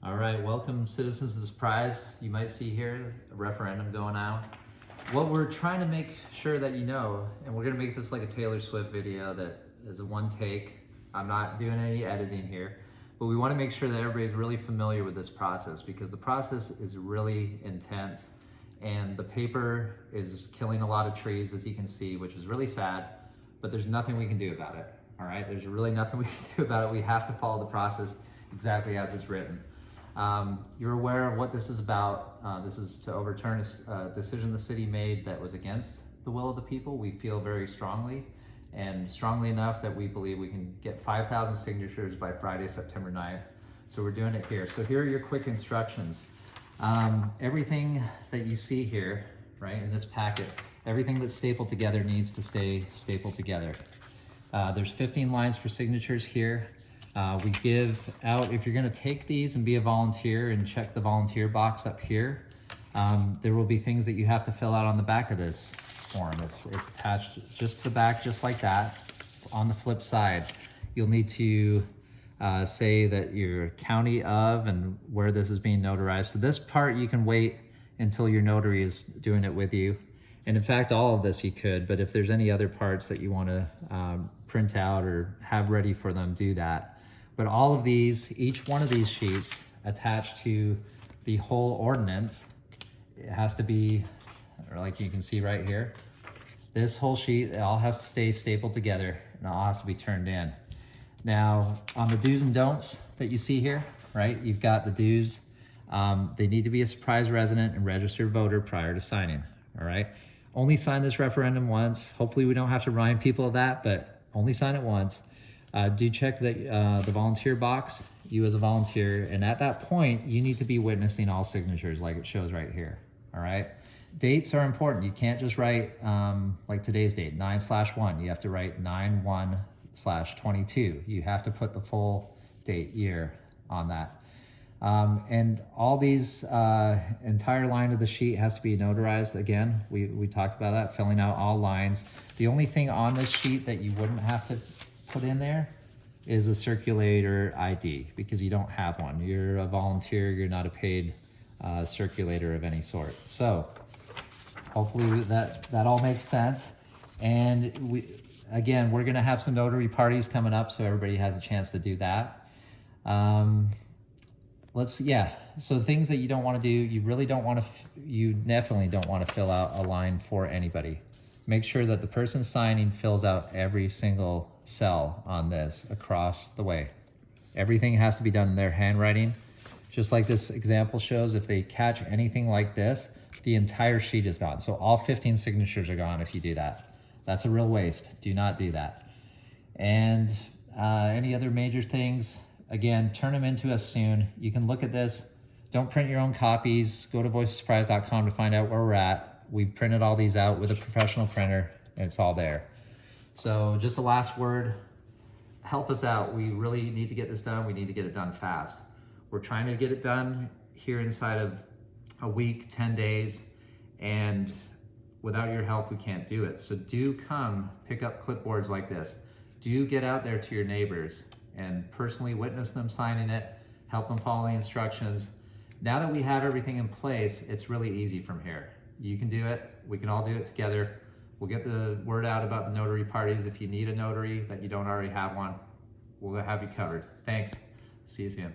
All right, welcome citizens to the surprise. You might see here a referendum going out. What we're trying to make sure that you know, and we're gonna make this like a Taylor Swift video that is a one take. I'm not doing any editing here, but we wanna make sure that everybody's really familiar with this process because the process is really intense and the paper is killing a lot of trees, as you can see, which is really sad, but there's nothing we can do about it, all right? There's really nothing we can do about it. We have to follow the process exactly as it's written. You're aware of what this is about. This is to overturn a decision the city made that was against the will of the people. We feel very strongly, and strongly enough that we believe we can get 5,000 signatures by Friday, September 9th. So we're doing it here. So here are your quick instructions. Everything that you see here, right, in this packet, everything that's stapled together needs to stay stapled together. There's 15 lines for signatures here. We give out, if you're gonna take these and be a volunteer and check the volunteer box up here, there will be things that you have to fill out on the back of this form. It's attached just to the back, just like that. On the flip side, you'll need to say that your county of and where this is being notarized. So this part you can wait until your notary is doing it with you. And in fact, all of this you could, but if there's any other parts that you wanna print out or have ready for them, do that. But all of these, each one of these sheets attached to the whole ordinance, it has to be, like you can see right here, this whole sheet, it all has to stay stapled together and it all has to be turned in. Now, on the do's and don'ts that you see here, right, you've got the do's. They need to be a surprise resident and registered voter prior to signing, all right? Only sign this referendum once. Hopefully we don't have to remind people of that, but only sign it once. Do check the volunteer box, you as a volunteer, and at that point, you need to be witnessing all signatures like it shows right here, all right? Dates are important. You can't just write, like today's date, 9/1. You have to write 9/1/22. You have to put the full date, year on that. And all these, entire line of the sheet has to be notarized. Again, we talked about that, filling out all lines. The only thing on this sheet that you wouldn't have to put in there is a circulator ID because you don't have one. You're a volunteer, you're not a paid circulator of any sort. So hopefully that all makes sense. And we're gonna have some notary parties coming up so everybody has a chance to do that. So things that you don't wanna do, you definitely don't wanna fill out a line for anybody. Make sure that the person signing fills out every single cell on this across the way. Everything has to be done in their handwriting. Just like this example shows, if they catch anything like this, the entire sheet is gone. So all 15 signatures are gone if you do that. That's a real waste. Do not do that. And any other major things, again, turn them into us soon. You can look at this. Don't print your own copies. Go to voiceofsurprise.com to find out where we're at. We've printed all these out with a professional printer and it's all there. So just a last word, help us out. We really need to get this done. We need to get it done fast. We're trying to get it done here inside of a week, 10 days, and without your help, we can't do it. So do come pick up clipboards like this. Do get out there to your neighbors and personally witness them signing it, help them follow the instructions. Now that we have everything in place, it's really easy from here. You can do it, we can all do it together. We'll get the word out about the notary parties. If you need a notary that you don't already have one, we'll have you covered. Thanks, see you soon.